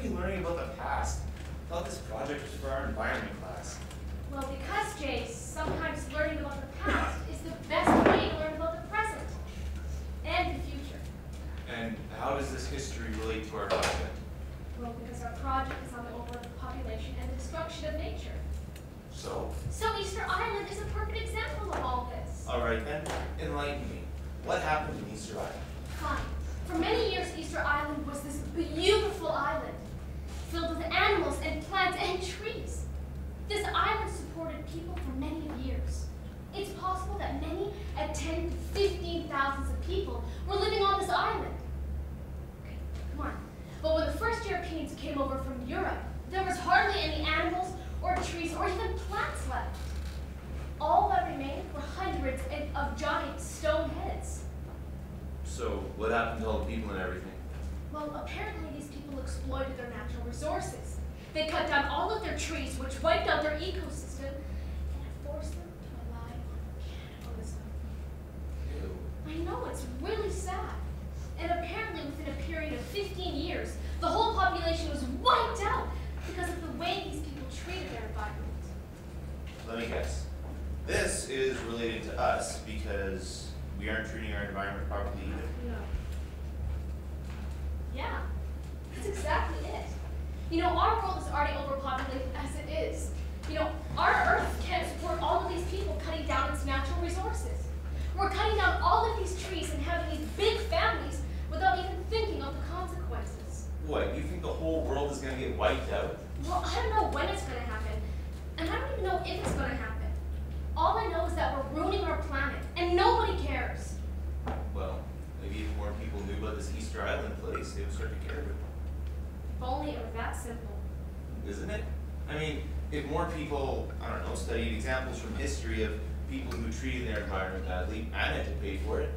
we learning about the past? I thought this project was for our environment class. Well, because, Jay, sometimes learning about the past is the best way to learn about the present and the future. And how does this history relate to our project? Well, because our project is on the overpopulation and the destruction of nature. So Easter Island is a perfect example of all this. all right then, enlighten me. What happened in Easter Island? Fine. For many years, Easter Island was this beautiful island filled with animals and plants and trees. This island supported people for many years. It's possible that many at 10 to 15,000 of people were living on this island. Okay, come on. But when the first Europeans came over from Europe, there was hardly any animals or trees or even plants left. All that remained were hundreds of giant stone heads. So what happened to all the people and everything? Well, apparently these people exploited their natural resources. They cut down all of their trees, which wiped out their ecosystem, and it forced them to rely on cannibalism. Ew. I know, it's really sad. And apparently within a period of 15 years, the whole population was wiped out because of the way these people treated their environment. Let me guess. This is related to us because we aren't treating our environment properly either. No. Yeah, that's exactly it. You know, our world is already overpopulated as it is. You know, our Earth can't support all of these people cutting down its natural resources. We're cutting down all of these trees and having these big families without even thinking of the consequences. What, you think the whole world is going to get wiped out? Well, I don't know when it's going to happen, and I don't even know if it's going to happen. All I know is that we're ruining our planet, and nobody cares. Well, maybe if more people knew about this Easter Island place, they would start to care. If only it were that simple. Isn't it? I mean, if more people, I don't know, studied examples from history of people who treated their environment badly and had to pay for it,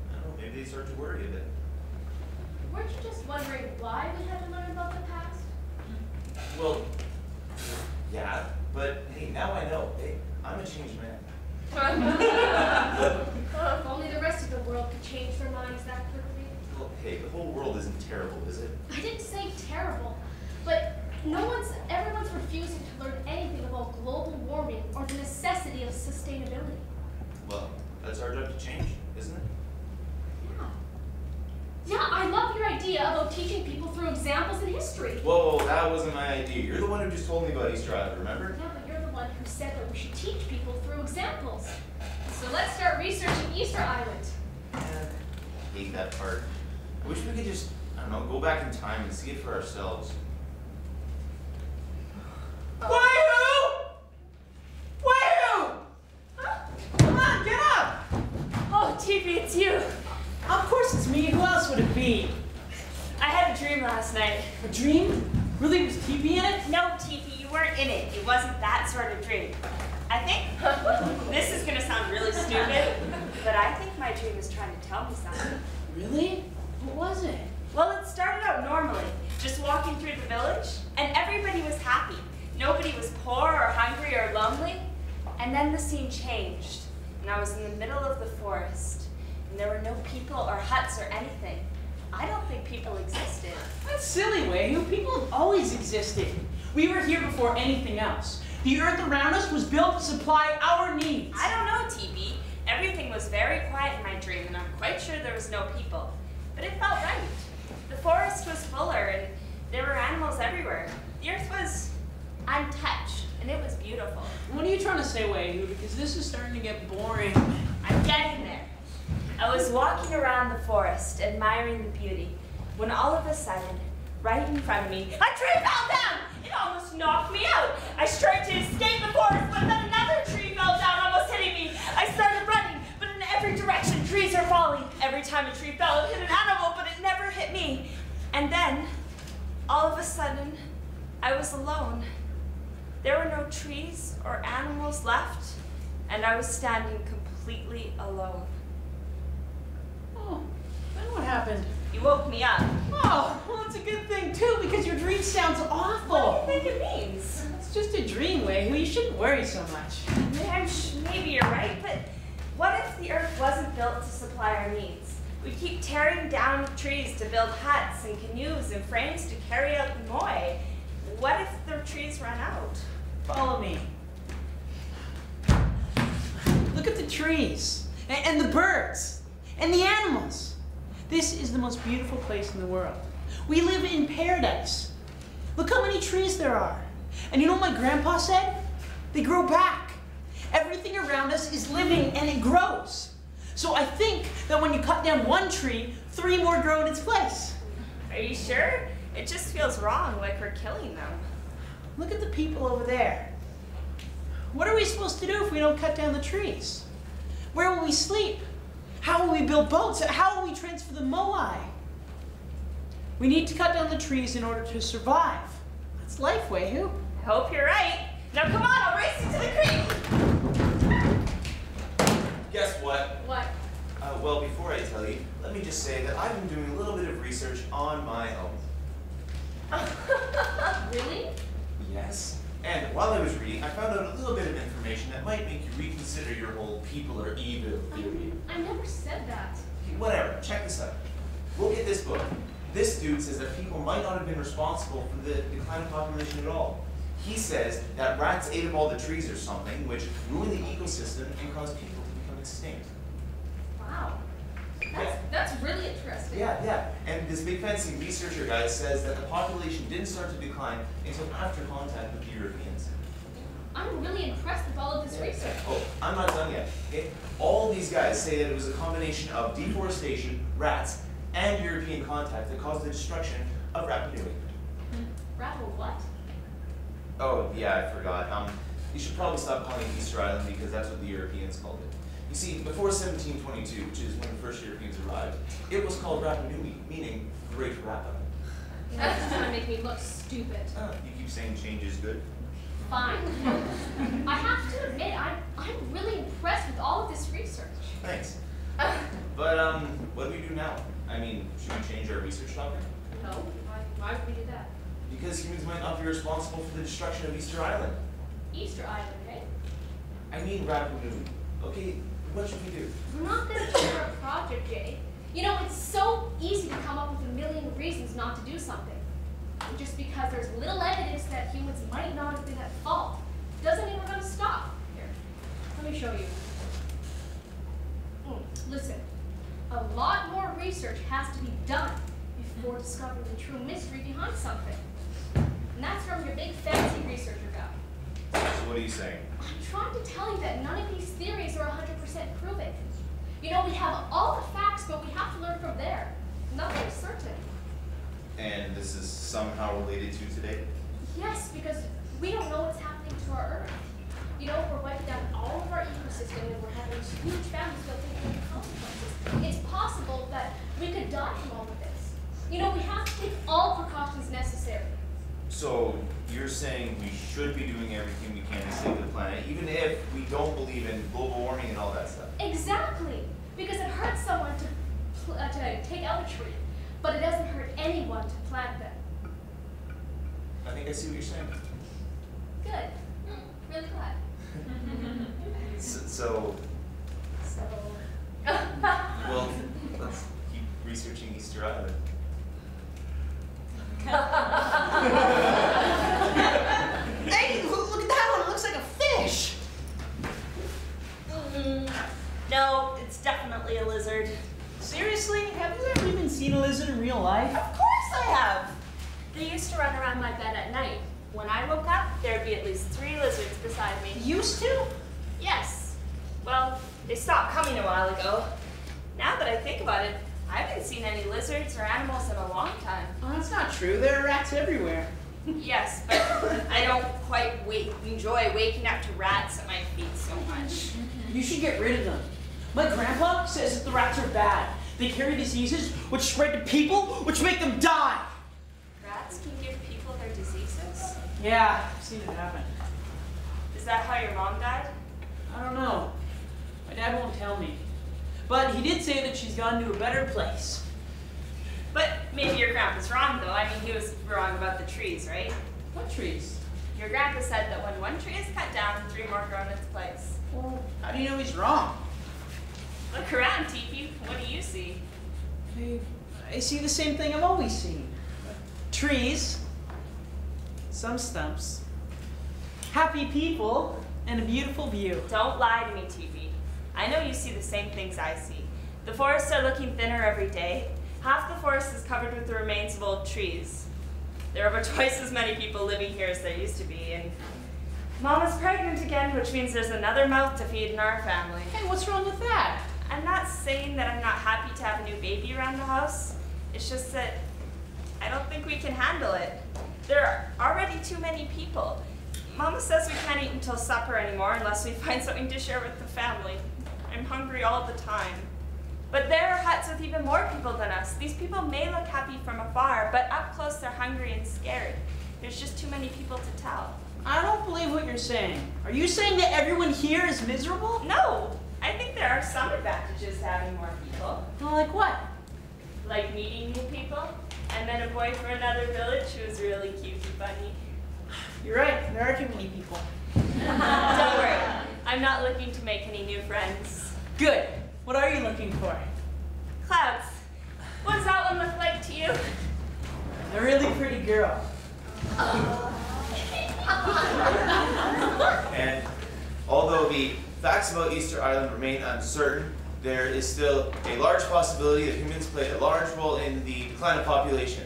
I don't know, maybe they start to worry a bit. Weren't you just wondering why we had to learn about the past? Well, yeah, but hey, now I know. Hey, I'm a changed man. If only the rest of the world could change their minds that quickly. Well, hey, the whole world isn't terrible, is it? I didn't say terrible, but everyone's refusing to learn anything about global warming or the necessity of sustainability. Well, that's our job to change, isn't it? Yeah, I love your idea about teaching people through examples in history. Whoa, that wasn't my idea. You're the one who just told me about Easter Island, remember? Yeah, but you're the one who said that we should teach people through examples. So let's start researching Easter Island. I hate that part. I wish we could just, I don't know, go back in time and see it for ourselves. Wahoo! Wahoo! Come on, get up! Oh, TP, it's you. Of course it's me. Who else would it be? I had a dream last night. A dream? Really? Was TV in it? No, TP, you weren't in it. It wasn't that sort of dream. I think, this is gonna sound really stupid, but I think my dream is trying to tell me something. Really? What was it? Well, it started out normally, just walking through the village, and everybody was happy. Nobody was poor or hungry or lonely. And then the scene changed, and I was in the middle of the forest, and there were no people or huts or anything. I don't think people existed. That's silly, Wahoo. People have always existed. We were here before anything else. The earth around us was built to supply our needs. I don't know, TB. Everything was very quiet in my dream, and I'm quite sure there was no people. But it felt right. The forest was fuller, and there were animals everywhere. The earth was untouched, and it was beautiful. What are you trying to say, Wahoo? Because this is starting to get boring. I'm getting there. I was walking around the forest, admiring the beauty, when all of a sudden, right in front of me, a tree fell down! It almost knocked me out. I tried to escape the forest, but then another tree fell down, almost hitting me. I started running, but in every direction, trees are falling. Every time a tree fell, it hit an animal, but it never hit me. And then, all of a sudden, I was alone. There were no trees or animals left, and I was standing completely alone. Oh, then what happened? You woke me up. Oh, well, it's a good thing, too, because your dream sounds awful. What do you think it means? It's just a dream, Wahoo. You shouldn't worry so much. Maybe you're right, but what if the earth wasn't built to supply our needs? We keep tearing down trees to build huts and canoes and frames to carry out the moai. What if the trees run out? Follow me. Look at the trees, and the birds, and the animals. This is the most beautiful place in the world. We live in paradise. Look how many trees there are. And you know what my grandpa said? They grow back. Everything around us is living and it grows. So I think that when you cut down one tree, 3 more grow in its place. Are you sure? It just feels wrong, like we're killing them. Look at the people over there. What are we supposed to do if we don't cut down the trees? Where will we sleep? How will we build boats? How will we transfer the moai? We need to cut down the trees in order to survive. That's life, Wehu. I hope you're right. Now come on, I'll race you to the creek. Guess what? What? Well, before I tell you, let me just say that I've been doing a little bit of research on my own. Really? Yes. And while I was reading, I found out a little bit of information that might make you reconsider your whole people are evil theory. I never said that. Whatever, check this out. Look at this book. This dude says that people might not have been responsible for the decline of population at all. He says that rats ate up all the trees or something, which ruined the ecosystem and caused people to become extinct. Wow. Yeah. That's really interesting. Yeah. And this big fancy researcher guy says that the population didn't start to decline until after contact with the Europeans. I'm really impressed with all of this research. Oh, I'm not done yet. Okay? All these guys say that it was a combination of deforestation, rats, and European contact that caused the destruction of Rapa Nui. Rapa what? Oh, yeah, I forgot. You should probably stop calling it Easter Island because that's what the Europeans called it. You see, before 1722, which is when the first Europeans arrived, it was called Rapa Nui, meaning Great Rapa. That's just gonna make me look stupid. You keep saying change is good? Fine. I have to admit, I'm really impressed with all of this research. Thanks. But, what do we do now? I mean, should we change our research topic? No, why would we do that? Because humans might not be responsible for the destruction of Easter Island. Easter Island, eh? I mean Rapa Nui. Okay, what should we do? We're not gonna change our project, Jay. You know, it's so easy to come up with a million reasons not to do something. And just because there's little evidence that humans might not have been at fault, doesn't mean we're gonna stop. Here, let me show you. Listen, a lot more research has to be done before discovering the true mystery behind something. And that's from your big fancy researcher guy. So what are you saying? I'm trying to tell you that none of these theories are 100% proven. You know, we have all the facts, but we have to learn from there. Nothing is certain. And this is somehow related to today? Yes, because we don't know what's happening to our Earth. You know, we're wiping down all of our ecosystem and we're having huge families go through the consequences. It's possible that we could die from all of this. You know, we have to take all precautions necessary. So you're saying we should be doing everything we can to save the planet, even if we don't believe in global warming and all that stuff? Exactly, because it hurts someone to take out a tree, but it doesn't hurt anyone to plant them. I think I see what you're saying. Good. Really glad. So, So. well, let's keep researching Easter Island. Hey, look at that one. It looks like a fish. No, it's definitely a lizard. Seriously? Have you ever even seen a lizard in real life? Of course I have. They used to run around my bed at night. When I woke up, there'd be at least 3 lizards beside me. Used to? Yes. Well, they stopped coming a while ago. Now that I think about it, I haven't seen any lizards or animals in a long time. Oh, that's not true. There are rats everywhere. Yes, but I don't quite enjoy waking up to rats at my feet so much. You should get rid of them. My grandpa says that the rats are bad. They carry diseases which spread to people, which make them die. Rats can give people their diseases? Yeah, I've seen it happen. Is that how your mom died? I don't know. My dad won't tell me. But he did say that she's gone to a better place. But maybe your grandpa's wrong, though. I mean, he was wrong about the trees, right? What trees? Your grandpa said that when one tree is cut down, 3 more grow in its place. Well, how do you know he's wrong? Look around, Teepee. What do you see? I see the same thing I've always seen. Trees, some stumps, happy people, and a beautiful view. Don't lie to me, TV. I know you see the same things I see. The forests are looking thinner every day. Half the forest is covered with the remains of old trees. There are over twice as many people living here as there used to be, and Mama's pregnant again, which means there's another mouth to feed in our family. Hey, what's wrong with that? I'm not saying that I'm not happy to have a new baby around the house. It's just that I don't think we can handle it. There are already too many people. Mama says we can't eat until supper anymore unless we find something to share with the family. I'm hungry all the time. But there are huts with even more people than us. These people may look happy from afar, but up close they're hungry and scared. There's just too many people to tell. I don't believe what you're saying. Are you saying that everyone here is miserable? No, I think there are some advantages to having more people. Well, like what? Like meeting new people. I met a boy from another village who was really cute and funny. You're right, there are too many people. Don't worry, I'm not looking to make any new friends. Good. What are you looking for? Clouds, what does that one look like to you? A really pretty girl. And although the facts about Easter Island remain uncertain, there is still a large possibility that humans played a large role in the decline of population.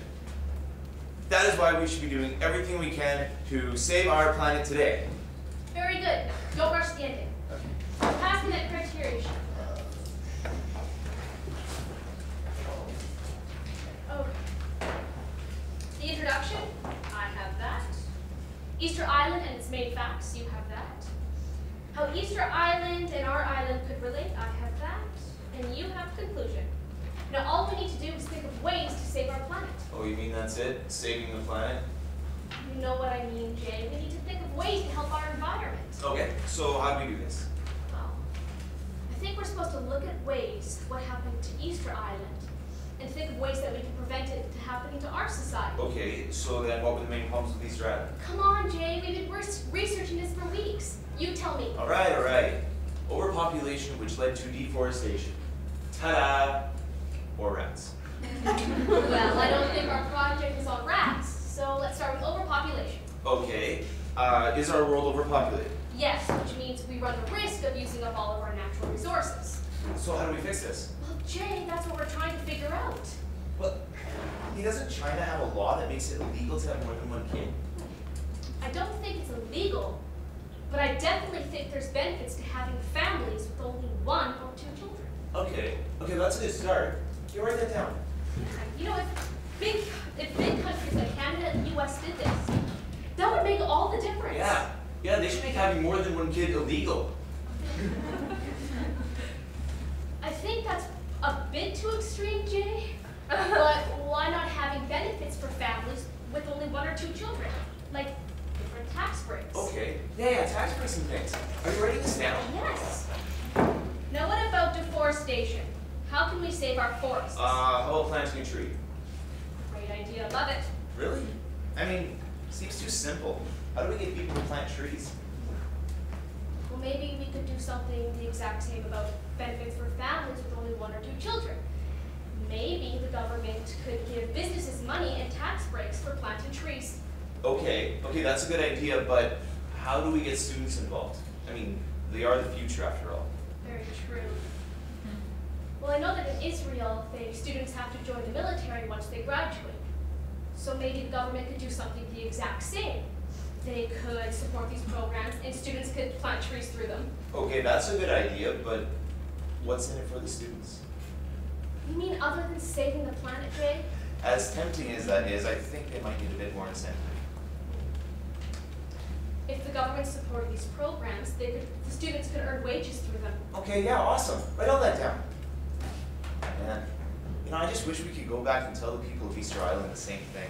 That is why we should be doing everything we can to save our planet today. Very good. Don't rush the ending. Pass me that criteria sheet. Okay. The introduction, I have that. Easter Island and its main facts, you have that. How Easter Island and our island could relate, I have that. And you have conclusion. Now all we need to do is think of ways to save our planet. Oh, you mean that's it? Saving the planet? You know what I mean, Jay. We need to think of ways to help our environment. Okay, so how do we do this? Well, I think we're supposed to look at ways what happened to Easter Island and think of ways that we can prevent it to happening to our society. Okay, so then what were the main problems with Easter Island? Come on, Jay. We've been researching this for weeks. You tell me. All right. Overpopulation, which led to deforestation. Ta-da! Or rats. Well, I don't think our project is on rats, so let's start with overpopulation. Okay, is our world overpopulated? Yes, which means we run the risk of using up all of our natural resources. So how do we fix this? Well, Jay, that's what we're trying to figure out. Well, doesn't China have a law that makes it illegal to have more than one kid? I don't think it's illegal, but I definitely think there's benefits to having families with only one or two children. Okay, that's a good start. You write that down. You know, if big countries like Canada and the US did this, that would make all the difference. Yeah, they should make having more than one kid illegal. I think that's a bit too extreme, Jay. But why not having benefits for families with only one or two children? Like different tax breaks. Okay, yeah, tax breaks and things. Are you writing this down? Yes. Now what about deforestation? How can we save our forests? How about planting a tree? Great idea, love it. Really? I mean, seems too simple. How do we get people to plant trees? Well, maybe we could do something the exact same about benefits for families with only one or two children. Maybe the government could give businesses money and tax breaks for planting trees. Okay, that's a good idea, but how do we get students involved? I mean, they are the future after all. Very true. Well, I know that in Israel, students have to join the military once they graduate. So maybe the government could do something the exact same. They could support these programs and students could plant trees through them. Okay, that's a good idea, but what's in it for the students? You mean other than saving the planet, Jay? As tempting as that is, I think they might need a bit more incentive. If the government supported these programs, the students could earn wages through them. Okay, yeah, awesome. Write all that down. Man, I just wish we could go back and tell the people of Easter Island the same thing.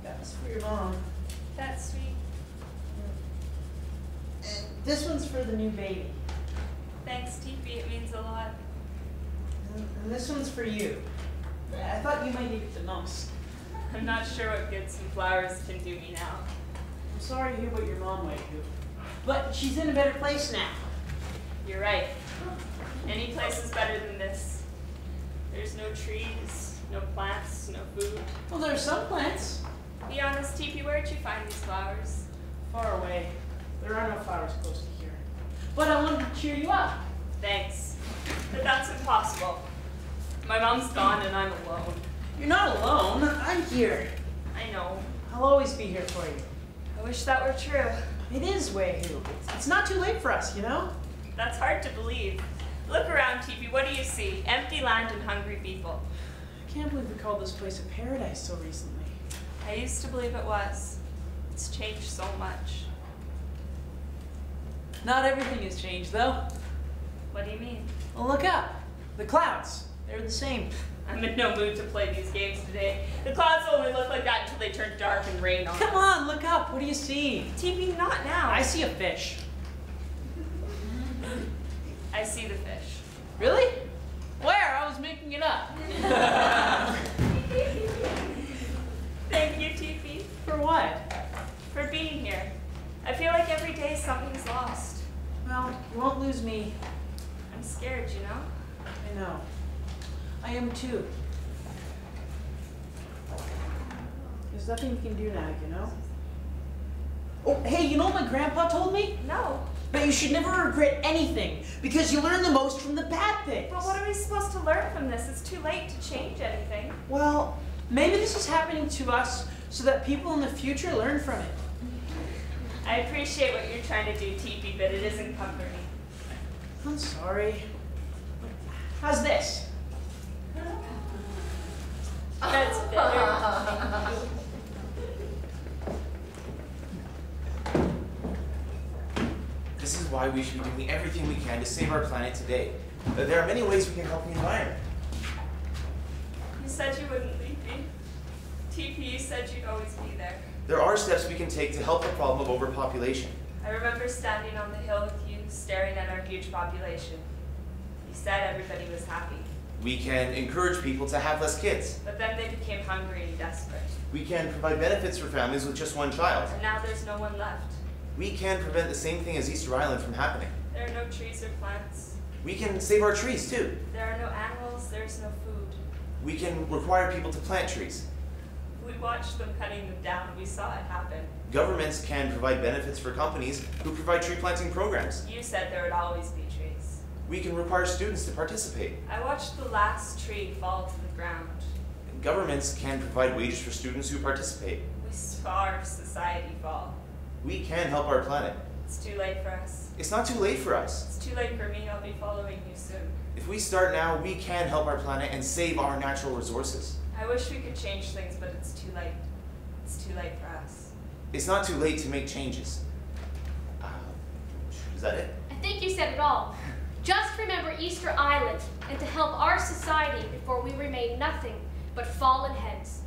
That's for your mom. That's sweet. And this one's for the new baby. Thanks, TP. It means a lot. And this one's for you. I thought you might need it the most. I'm not sure what goods and flowers can do me now. I'm sorry to hear about your mom, Waifu. But she's in a better place now. You're right. Any place is better than this. There's no trees, no plants, no food. Well, there are some plants. Be honest, Teepee, where'd you find these flowers? Far away. There are no flowers close to here. But I wanted to cheer you up. Thanks. But that's impossible. My mom's gone and I'm alone. You're not alone. I'm here. I know. I'll always be here for you. I wish that were true. It is, Waifu. It's not too late for us, you know? That's hard to believe. Look around, Teepee. What do you see? Empty land and hungry people. I can't believe we called this place a paradise so recently. I used to believe it was. It's changed so much. Not everything has changed, though. What do you mean? Well, look up. The clouds. They're the same. I'm in no mood to play these games today. The clouds only look like that until they turn dark and rain on us. Come on, look up. What do you see? Teepee, not now. I see a fish. I see the fish. Really? Where? I was making it up. Thank you, Teepee, For what? for being here. I feel like every day something's lost. Well, you won't lose me. I'm scared, you know? I know. I am too. There's nothing you can do now, you know? Oh, hey, you know what my grandpa told me? No. That you should never regret anything, because you learn the most from the bad things. But what are we supposed to learn from this? It's too late to change anything. Well, maybe this is happening to us so that people in the future learn from it. I appreciate what you're trying to do, Teepee, but it isn't comforting. I'm sorry. How's this? That's better. This is why we should be doing everything we can to save our planet today. There are many ways we can help the environment. You said you wouldn't leave me. Teepee, you said you'd always be there. There are steps we can take to help the problem of overpopulation. I remember standing on the hill with you, staring at our huge population. You said everybody was happy, We can encourage people to have less kids. but then they became hungry and desperate. We can provide benefits for families with just one child. And now there's no one left. We can prevent the same thing as Easter Island from happening. There are no trees or plants. We can save our trees too. There are no animals, there's no food. We can require people to plant trees. We watched them cutting them down. We saw it happen. Governments can provide benefits for companies who provide tree planting programs. You said there would always be trees. We can require students to participate. I watched the last tree fall to the ground. Governments can provide wages for students who participate. We saw our society fall. We can help our planet. It's too late for us. It's not too late for us. It's too late for me. I'll be following you soon. If we start now, we can help our planet and save our natural resources. I wish we could change things, but it's too late. It's too late for us. It's not too late to make changes. Is that it? I think you said it all. Just remember Easter Island and to help our society before we remain nothing but fallen heads.